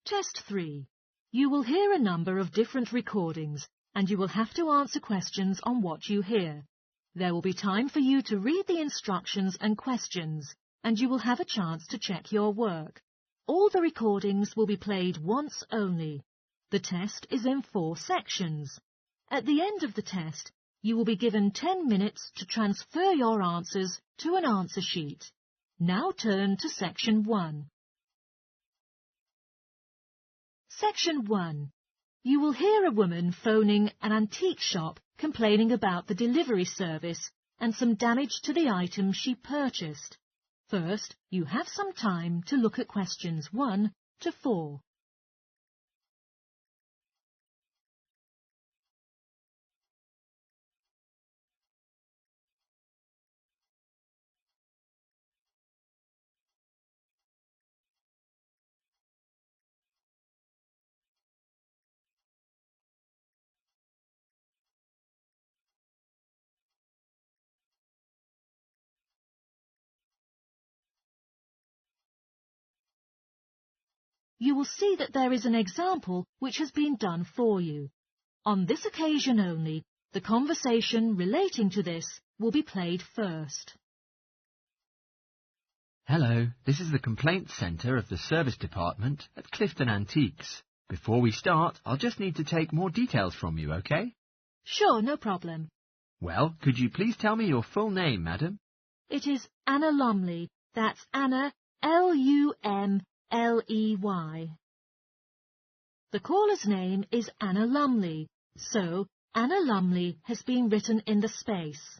Test 3. You will hear a number of different recordings and you will have to answer questions on what you hear. There will be time for you to read the instructions and questions and you will have a chance to check your work. All the recordings will be played once only. The test is in 4 sections. At the end of the test, you will be given 10 minutes to transfer your answers to an answer sheet. Now turn to Section 1. Section 1. You will hear a woman phoning an antique shop complaining about the delivery service and some damage to the item she purchased. First, you have some time to look at questions 1 to 4. You will see that there is an example which has been done for you. On this occasion only, the conversation relating to this will be played first. Hello, this is the Complaints Centre of the Service Department at Clifton Antiques. Before we start, I'll just need to take more details from you, OK? Sure, no problem. Well, could you please tell me your full name, madam? It is Anna Lumley. That's Anna, Lumley. The caller's name is Anna Lumley, so Anna Lumley has been written in the space.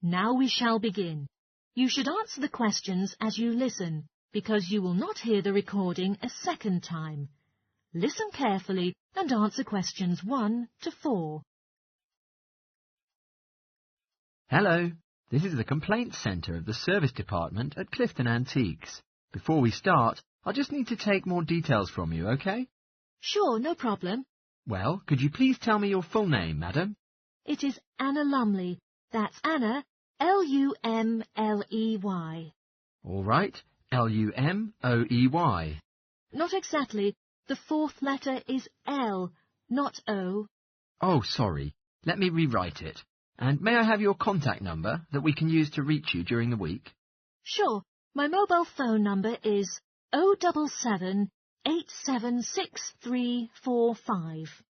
Now we shall begin. You should answer the questions as you listen, because you will not hear the recording a second time. Listen carefully and answer questions 1 to 4. Hello, this is the Complaints Centre of the Service Department at Clifton Antiques. Before we start, I'll just need to take more details from you, OK? Sure, no problem. Well, could you please tell me your full name, madam? It is Anna Lumley. That's Anna, Lumley. All right, Lumley. Not exactly. The 4th letter is L, not O. Oh, sorry. Let me rewrite it. And may I have your contact number that we can use to reach you during the week? Sure. My mobile phone number is 077 876345.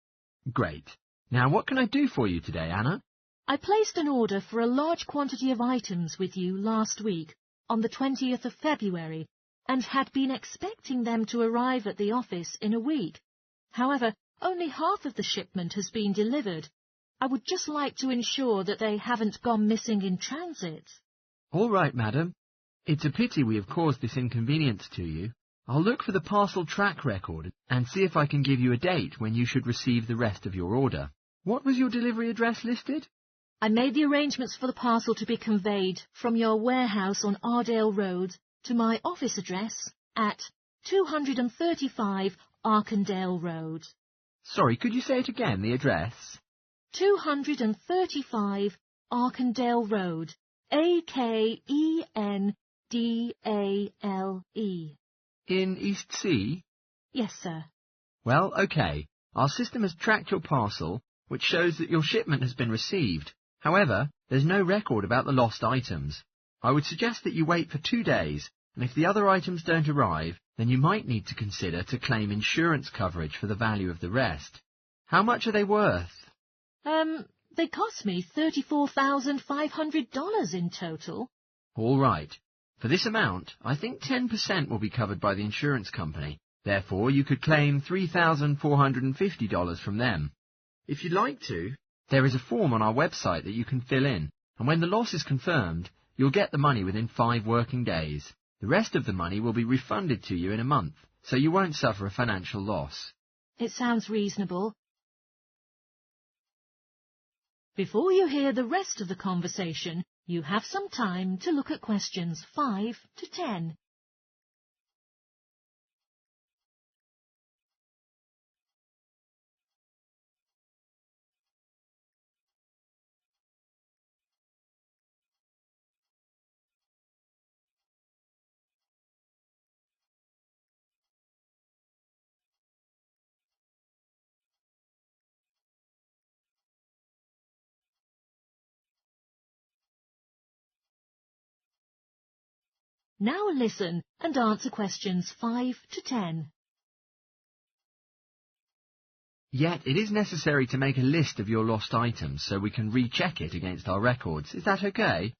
Great. Now, what can I do for you today, Anna? I placed an order for a large quantity of items with you last week, on the 20th of February, and had been expecting them to arrive at the office in a week. However, only half of the shipment has been delivered. I would just like to ensure that they haven't gone missing in transit. All right, madam. It's a pity we have caused this inconvenience to you. I'll look for the parcel track record and see if I can give you a date when you should receive the rest of your order. What was your delivery address listed? I made the arrangements for the parcel to be conveyed from your warehouse on Ardale Road to my office address at 235 Arkandale Road. Sorry, could you say it again, the address? 235 Arkandale Road, Akendale. In East Sea? Yes, sir. Well, OK. Our system has tracked your parcel, which shows that your shipment has been received. However, there's no record about the lost items. I would suggest that you wait for 2 days, and if the other items don't arrive, then you might need to consider to claim insurance coverage for the value of the rest. How much are they worth? They cost me $34,500 in total. All right. For this amount, I think 10% will be covered by the insurance company. Therefore, you could claim $3,450 from them. If you'd like to, there is a form on our website that you can fill in, and when the loss is confirmed, you'll get the money within 5 working days. The rest of the money will be refunded to you in a month, so you won't suffer a financial loss. It sounds reasonable. Before you hear the rest of the conversation, you have some time to look at questions 5 to 10. Now listen and answer questions 5 to 10. Yet it is necessary to make a list of your lost items so we can recheck it against our records. Is that okay?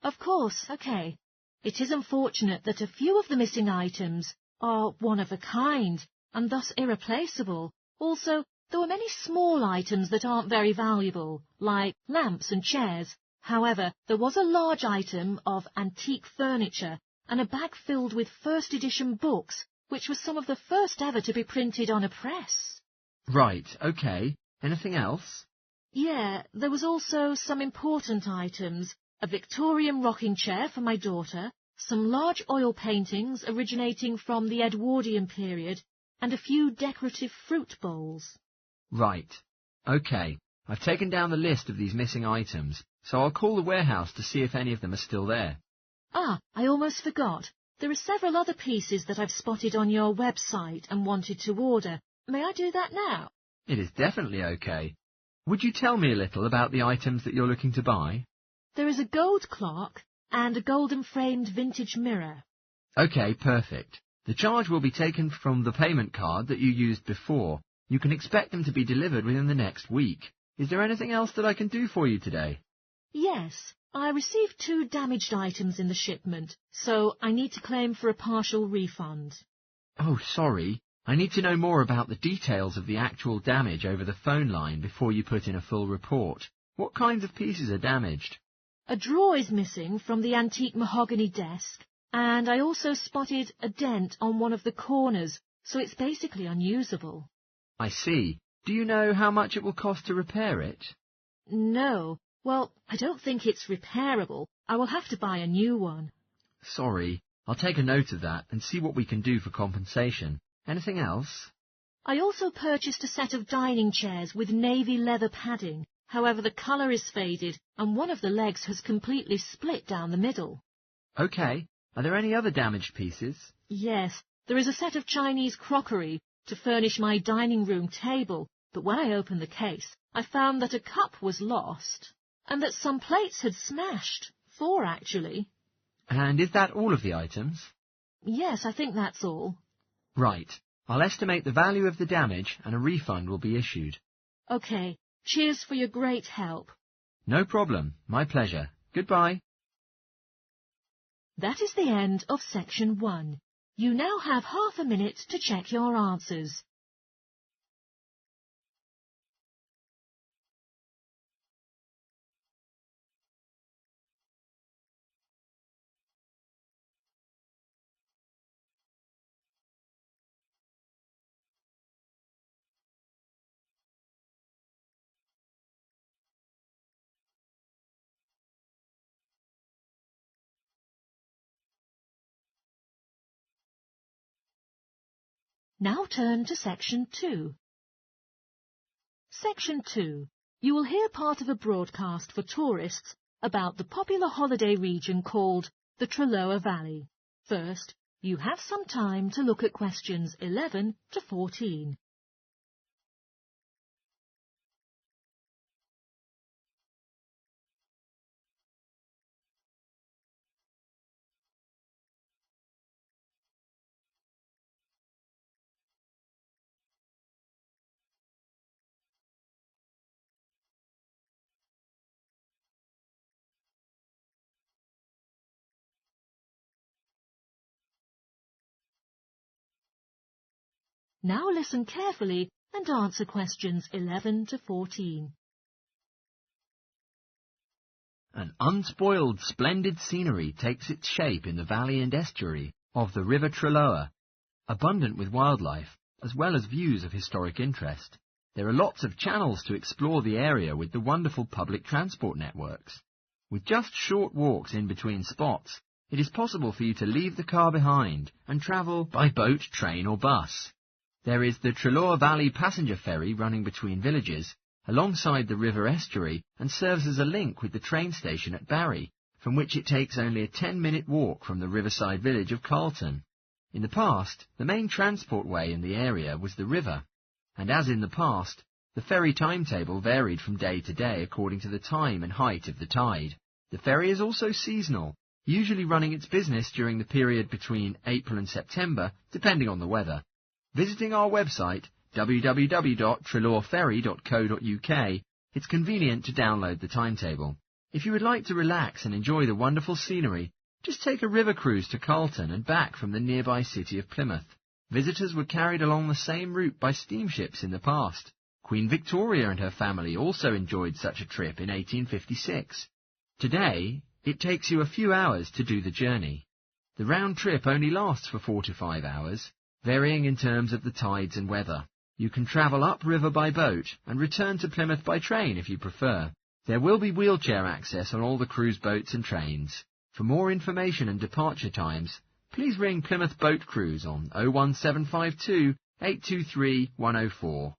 Of course, okay. It is unfortunate that a few of the missing items are one of a kind and thus irreplaceable. Also, there were many small items that aren't very valuable, like lamps and chairs. However, there was a large item of antique furniture and a bag filled with first edition books, which was some of the first ever to be printed on a press. Right, okay. Anything else? Yeah, there was also some important items, a Victorian rocking chair for my daughter, some large oil paintings originating from the Edwardian period, and a few decorative fruit bowls. Right. Okay. I've taken down the list of these missing items, so I'll call the warehouse to see if any of them are still there. Ah, I almost forgot. There are several other pieces that I've spotted on your website and wanted to order. May I do that now? It is definitely okay. Would you tell me a little about the items that you're looking to buy? There is a gold clock and a golden-framed vintage mirror. Okay, perfect. The charge will be taken from the payment card that you used before. You can expect them to be delivered within the next week. Is there anything else that I can do for you today? Yes, I received 2 damaged items in the shipment, so I need to claim for a partial refund. Oh, sorry. I need to know more about the details of the actual damage over the phone line before you put in a full report. What kinds of pieces are damaged? A drawer is missing from the antique mahogany desk, and I also spotted a dent on one of the corners, so it's basically unusable. I see. Do you know how much it will cost to repair it? No. Well, I don't think it's repairable. I will have to buy a new one. Sorry. I'll take a note of that and see what we can do for compensation. Anything else? I also purchased a set of dining chairs with navy leather padding. However, the colour is faded and one of the legs has completely split down the middle. Okay. Are there any other damaged pieces? Yes, there is a set of Chinese crockery to furnish my dining room table, but when I opened the case, I found that a cup was lost and that some plates had smashed. 4, actually. And is that all of the items? Yes, I think that's all. Right. I'll estimate the value of the damage and a refund will be issued. Okay. Cheers for your great help. No problem. My pleasure. Goodbye. That is the end of section 1. You now have half a minute to check your answers. Now turn to section 2. Section 2. You will hear part of a broadcast for tourists about the popular holiday region called the Trelloa Valley. First, you have some time to look at questions 11 to 14. Now listen carefully and answer questions 11 to 14. An unspoiled, splendid scenery takes its shape in the valley and estuary of the River Trelloa, abundant with wildlife, as well as views of historic interest. There are lots of channels to explore the area with the wonderful public transport networks. With just short walks in between spots, it is possible for you to leave the car behind and travel by boat, train or bus. There is the Trelloa Valley passenger ferry running between villages, alongside the river estuary, and serves as a link with the train station at Barry, from which it takes only a 10-minute walk from the riverside village of Carlton. In the past, the main transport way in the area was the river, and as in the past, the ferry timetable varied from day to day according to the time and height of the tide. The ferry is also seasonal. usually running its business during the period between April and September, depending on the weather. Visiting our website, www.treloarferry.co.uk, it's convenient to download the timetable. If you would like to relax and enjoy the wonderful scenery, just take a river cruise to Carlton and back from the nearby city of Plymouth. Visitors were carried along the same route by steamships in the past. Queen Victoria and her family also enjoyed such a trip in 1856. Today, it takes you a few hours to do the journey. The round trip only lasts for 4 to 5 hours, varying in terms of the tides and weather. You can travel upriver by boat and return to Plymouth by train if you prefer. There will be wheelchair access on all the cruise boats and trains. For more information and departure times, please ring Plymouth Boat Cruise on 01752 823 104.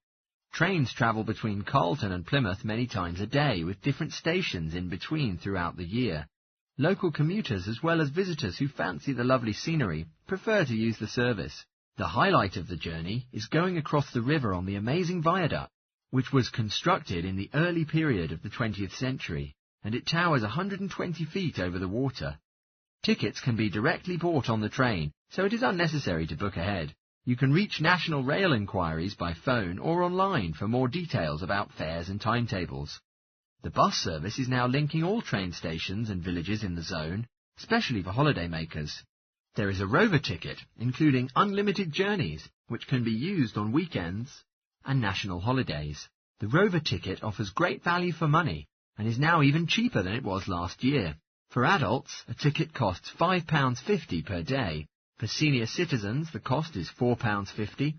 Trains travel between Carlton and Plymouth many times a day, with different stations in between throughout the year. Local commuters, as well as visitors who fancy the lovely scenery, prefer to use the service. The highlight of the journey is going across the river on the amazing viaduct, which was constructed in the early period of the 20th century, and it towers 120 feet over the water. Tickets can be directly bought on the train, so it is unnecessary to book ahead. You can reach National Rail inquiries by phone or online for more details about fares and timetables. The bus service is now linking all train stations and villages in the zone, especially for holidaymakers. There is a Rover ticket, including unlimited journeys, which can be used on weekends and national holidays. The Rover ticket offers great value for money and is now even cheaper than it was last year. For adults, a ticket costs £5.50 per day. For senior citizens, the cost is £4.50,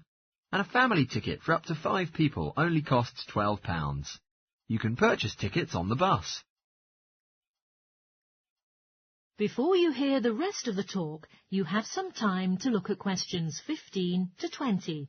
and a family ticket for up to 5 people only costs £12. You can purchase tickets on the bus. Before you hear the rest of the talk, you have some time to look at questions 15 to 20.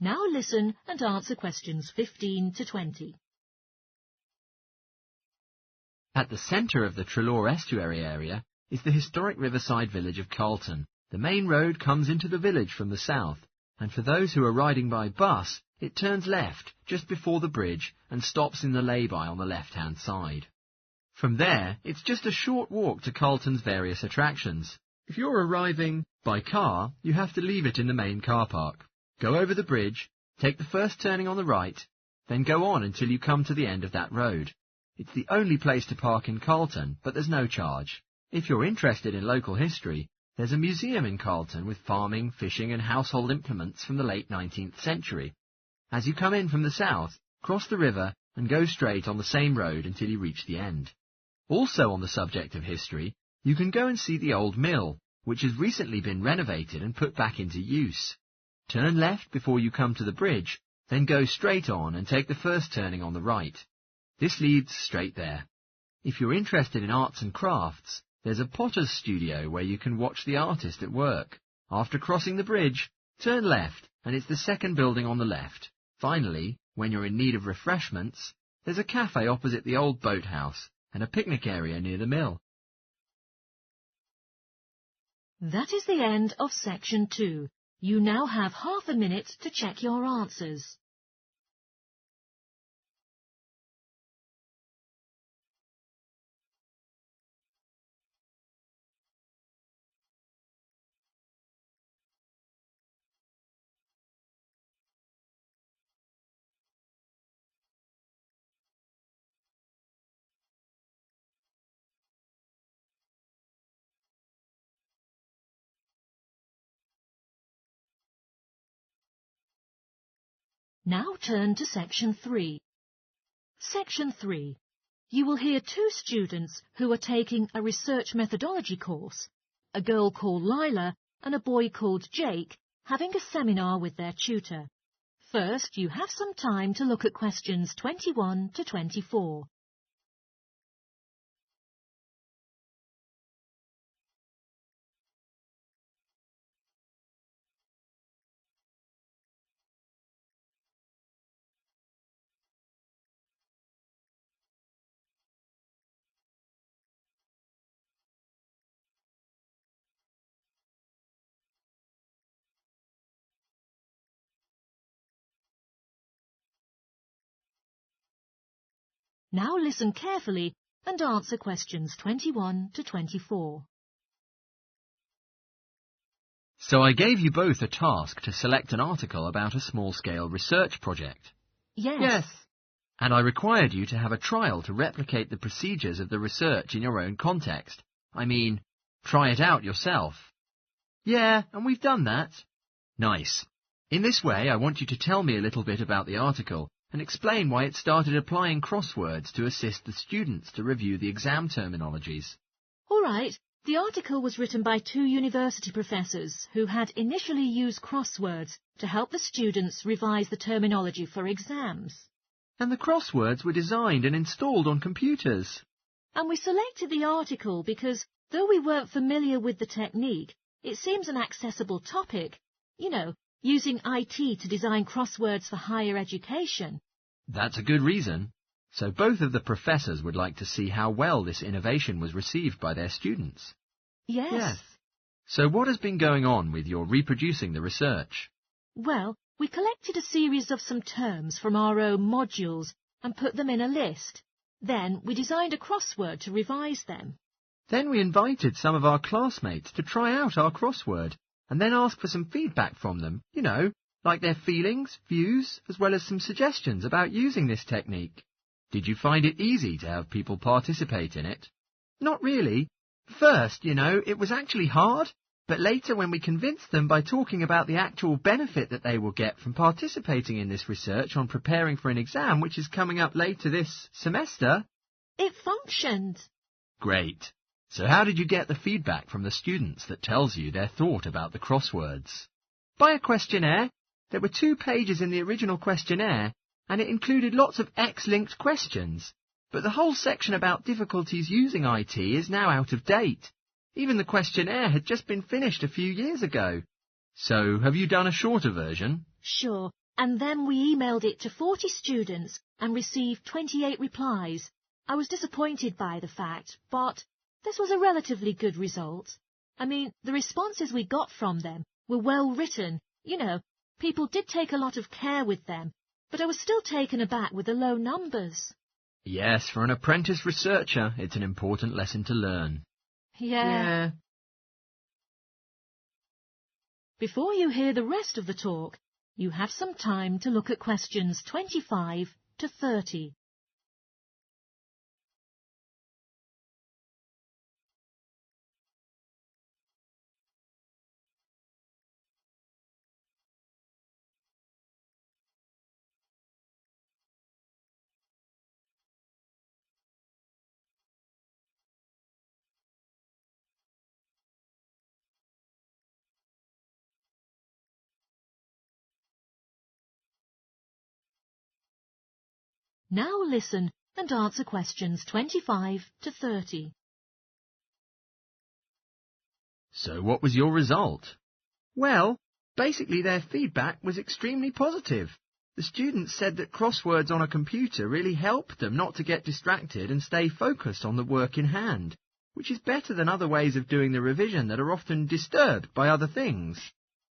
Now listen and answer questions 15 to 20. At the centre of the Treloar Estuary area is the historic riverside village of Carlton. The main road comes into the village from the south, and for those who are riding by bus, it turns left just before the bridge and stops in the lay-by on the left-hand side. From there, it's just a short walk to Carlton's various attractions. If you're arriving by car, you have to leave it in the main car park. Go over the bridge, take the first turning on the right, then go on until you come to the end of that road. It's the only place to park in Carlton, but there's no charge. If you're interested in local history, there's a museum in Carlton with farming, fishing and household implements from the late 19th century. As you come in from the south, cross the river and go straight on the same road until you reach the end. Also on the subject of history, you can go and see the old mill, which has recently been renovated and put back into use. Turn left before you come to the bridge, then go straight on and take the first turning on the right. This leads straight there. If you're interested in arts and crafts, there's a potter's studio where you can watch the artist at work. After crossing the bridge, turn left and it's the second building on the left. Finally, when you're in need of refreshments, there's a cafe opposite the old boathouse and a picnic area near the mill. That is the end of section 2. You now have half a minute to check your answers. Now turn to section 3. Section 3. You will hear 2 students who are taking a research methodology course, a girl called Lila and a boy called Jake, having a seminar with their tutor. First, you have some time to look at questions 21 to 24. Now listen carefully and answer questions 21 to 24. So I gave you both a task to select an article about a small-scale research project. Yes. And I required you to have a trial to replicate the procedures of the research in your own context. I mean, try it out yourself. Yeah, and we've done that. Nice. In this way, I want you to tell me a little bit about the article and explain why it started applying crosswords to assist the students to review the exam terminologies. All right. The article was written by 2 university professors who had initially used crosswords to help the students revise the terminology for exams. And the crosswords were designed and installed on computers. And we selected the article because, though we weren't familiar with the technique, it seems an accessible topic. You know, using IT to design crosswords for higher education. That's a good reason. So both of the professors would like to see how well this innovation was received by their students. Yes. So what has been going on with your reproducing the research? Well, we collected a series of some terms from our own modules and put them in a list. Then we designed a crossword to revise them. Then we invited some of our classmates to try out our crossword and then ask for some feedback from them, you know, like their feelings, views, as well as some suggestions about using this technique. Did you find it easy to have people participate in it? Not really. First, you know, it was actually hard, but later when we convinced them by talking about the actual benefit that they will get from participating in this research on preparing for an exam which is coming up later this semester... It functioned. Great. So how did you get the feedback from the students that tells you their thought about the crosswords? By a questionnaire. There were 2 pages in the original questionnaire, and it included lots of X-linked questions. But the whole section about difficulties using IT is now out of date. Even the questionnaire had just been finished a few years ago. So, have you done a shorter version? Sure, and then we emailed it to 40 students and received 28 replies. I was disappointed by the fact, but this was a relatively good result. I mean, the responses we got from them were well written. You know, people did take a lot of care with them, but I was still taken aback with the low numbers. Yes, for an apprentice researcher, it's an important lesson to learn. Yeah. Before you hear the rest of the talk, you have some time to look at questions 25 to 30. Now listen and answer questions 25 to 30. So what was your result? Well, basically their feedback was extremely positive. The students said that crosswords on a computer really helped them not to get distracted and stay focused on the work in hand, which is better than other ways of doing the revision that are often disturbed by other things.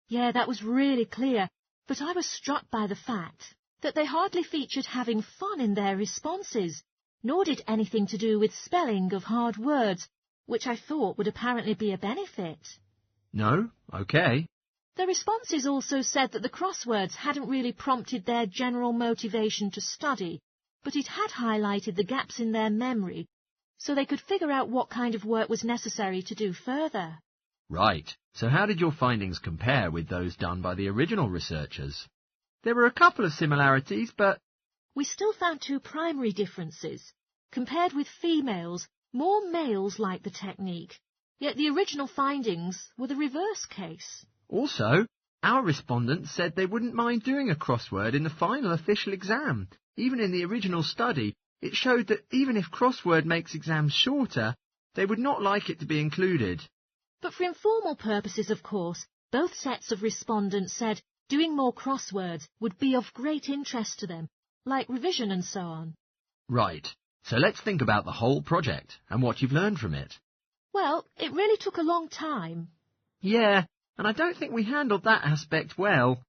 Yeah, that was really clear, but I was struck by the fact that they hardly featured having fun in their responses, nor did anything to do with spelling of hard words, which I thought would apparently be a benefit. No? OK. The responses also said that the crosswords hadn't really prompted their general motivation to study, but it had highlighted the gaps in their memory, so they could figure out what kind of work was necessary to do further. Right. So how did your findings compare with those done by the original researchers? There were a couple of similarities, but... We still found 2 primary differences. Compared with females, more males liked the technique, yet the original findings were the reverse case. Also, our respondents said they wouldn't mind doing a crossword in the final official exam. Even in the original study, it showed that even if crossword makes exams shorter, they would not like it to be included. But for informal purposes, of course, both sets of respondents said doing more crosswords would be of great interest to them, like revision and so on. Right. So let's think about the whole project and what you've learned from it. Well, it really took a long time. Yeah, and I don't think we handled that aspect well.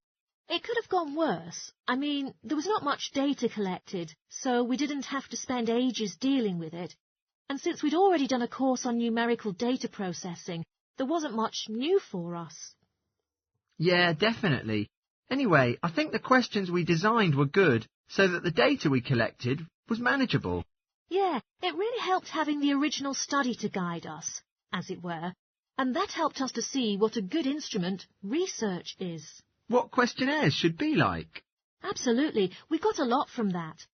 It could have gone worse. I mean, there was not much data collected, so we didn't have to spend ages dealing with it. And since we'd already done a course on numerical data processing, there wasn't much new for us. Yeah, definitely. Anyway, I think the questions we designed were good, so that the data we collected was manageable. Yeah, it really helped having the original study to guide us, as it were, and that helped us to see what a good instrument research is. What questionnaires should be like? Absolutely, we got a lot from that.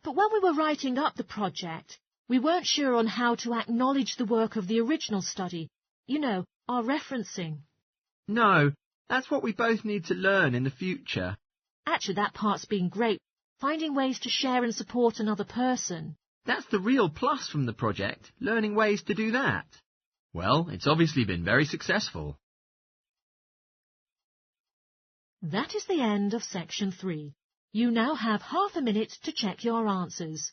But when we were writing up the project, we weren't sure on how to acknowledge the work of the original study. You know, our referencing. No, that's what we both need to learn in the future. Actually, that part's been great, finding ways to share and support another person. That's the real plus from the project, learning ways to do that. Well, it's obviously been very successful. That is the end of section 3. You now have half a minute to check your answers.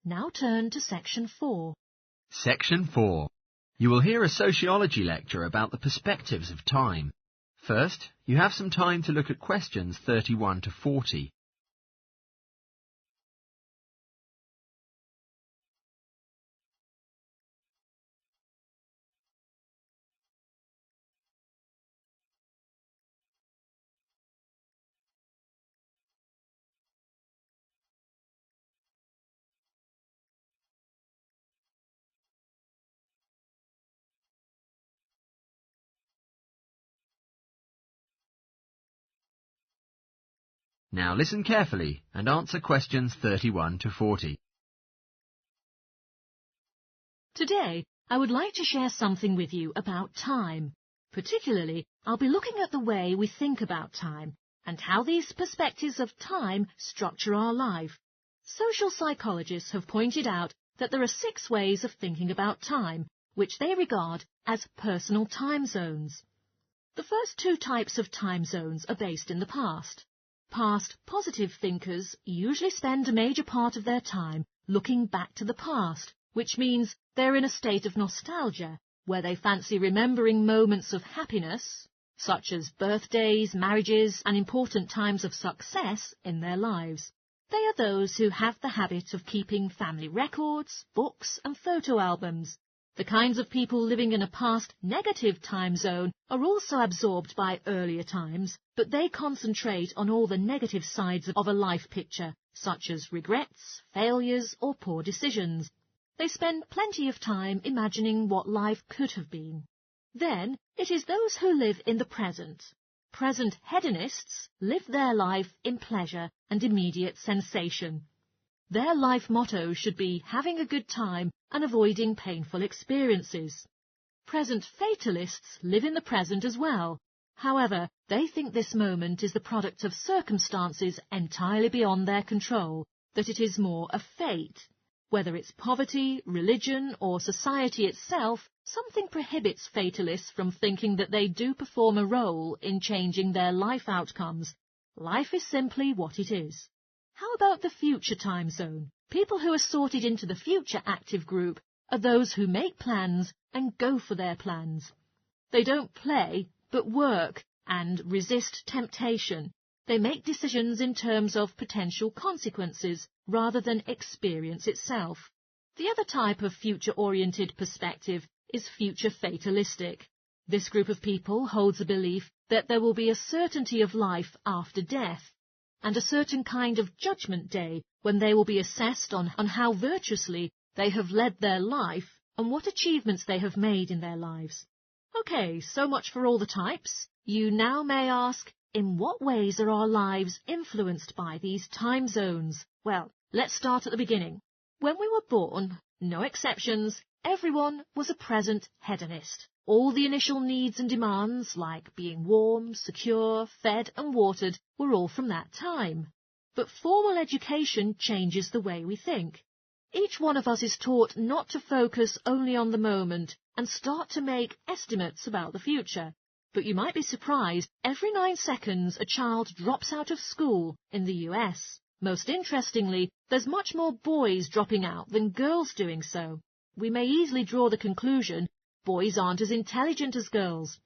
Now turn to section 4. Section 4. You will hear a sociology lecture about the perspectives of time. First, you have some time to look at questions 31 to 40. Now listen carefully and answer questions 31 to 40. Today, I would like to share something with you about time. Particularly, I'll be looking at the way we think about time and how these perspectives of time structure our life. Social psychologists have pointed out that there are 6 ways of thinking about time, which they regard as personal time zones. The first 2 types of time zones are based in the past. Past positive thinkers usually spend a major part of their time looking back to the past, which means they're in a state of nostalgia, where they fancy remembering moments of happiness, such as birthdays, marriages, and important times of success in their lives. They are those who have the habit of keeping family records, books, and photo albums. The kinds of people living in a past negative time zone are also absorbed by earlier times, but they concentrate on all the negative sides of a life picture, such as regrets, failures, or poor decisions. They spend plenty of time imagining what life could have been. Then it is those who live in the present. Present hedonists live their life in pleasure and immediate sensation. Their life motto should be having a good time and avoiding painful experiences. Present fatalists live in the present as well. However, they think this moment is the product of circumstances entirely beyond their control, that it is more a fate. Whether it's poverty, religion, or society itself, something prohibits fatalists from thinking that they do perform a role in changing their life outcomes. Life is simply what it is. How about the future time zone? People who are sorted into the future active group are those who make plans and go for their plans. They don't play, but work and resist temptation. They make decisions in terms of potential consequences rather than experience itself. The other type of future-oriented perspective is future fatalistic. This group of people holds the belief that there will be a certainty of life after death, and a certain kind of judgment day when they will be assessed on how virtuously they have led their life and what achievements they have made in their lives. Okay, so much for all the types. You now may ask, in what ways are our lives influenced by these time zones? Well, let's start at the beginning. When we were born, no exceptions, everyone was a present hedonist. All the initial needs and demands, like being warm, secure, fed and watered, were all from that time. But formal education changes the way we think. Each one of us is taught not to focus only on the moment and start to make estimates about the future. But you might be surprised, every 9 seconds a child drops out of school in the US. Most interestingly, there's much more boys dropping out than girls doing so. We may easily draw the conclusion boys aren't as intelligent as girls.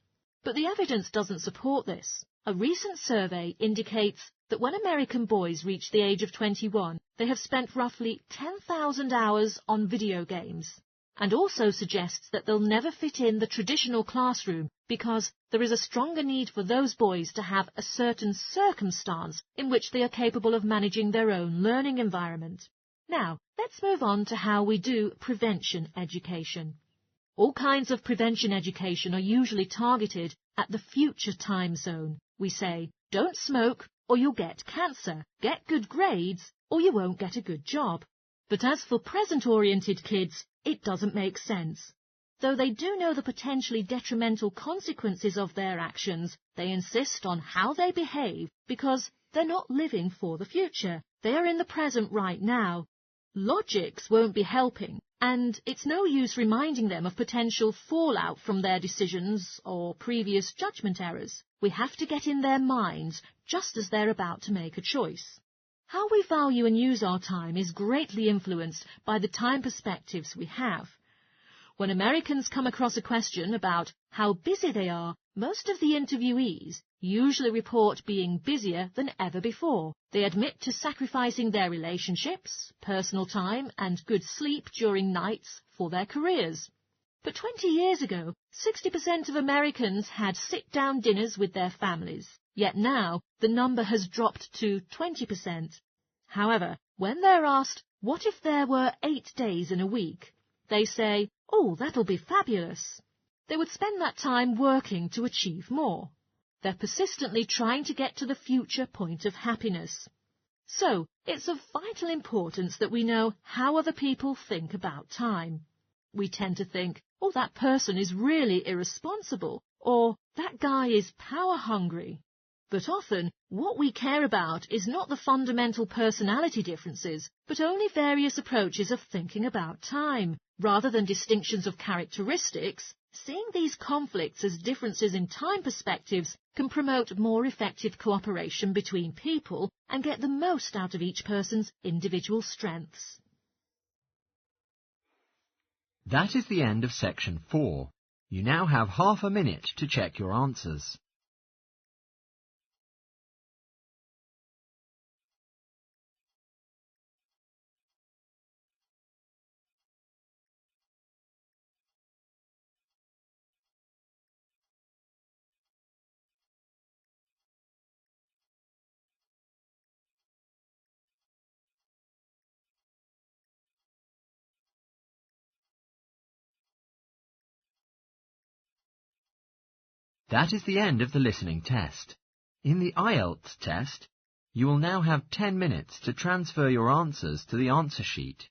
But the evidence doesn't support this. A recent survey indicates that when American boys reach the age of 21, they have spent roughly 10,000 hours on video games, and also suggests that they'll never fit in the traditional classroom because there is a stronger need for those boys to have a certain circumstance in which they are capable of managing their own learning environment. Now, let's move on to how we do prevention education. All kinds of prevention education are usually targeted at the future time zone. We say, don't smoke or you'll get cancer, get good grades or you won't get a good job. But as for present-oriented kids, it doesn't make sense. Though they do know the potentially detrimental consequences of their actions, they insist on how they behave because they're not living for the future. They are in the present right now. Logics won't be helping, and it's no use reminding them of potential fallout from their decisions or previous judgment errors. We have to get in their minds just as they're about to make a choice. How we value and use our time is greatly influenced by the time perspectives we have. When Americans come across a question about how busy they are, most of the interviewees usually report being busier than ever before. They admit to sacrificing their relationships, personal time and good sleep during nights for their careers. But 20 years ago, 60% of Americans had sit-down dinners with their families. Yet now, the number has dropped to 20%. However, when they're asked, what if there were 8 days in a week? They say, oh, that'll be fabulous. They would spend that time working to achieve more. They're persistently trying to get to the future point of happiness. So, it's of vital importance that we know how other people think about time. We tend to think, oh, that person is really irresponsible, or that guy is power-hungry. But often, what we care about is not the fundamental personality differences, but only various approaches of thinking about time. Rather than distinctions of characteristics, seeing these conflicts as differences in time perspectives can promote more effective cooperation between people and get the most out of each person's individual strengths. That is the end of section 4. You now have half a minute to check your answers. That is the end of the listening test. In the IELTS test, you will now have 10 minutes to transfer your answers to the answer sheet.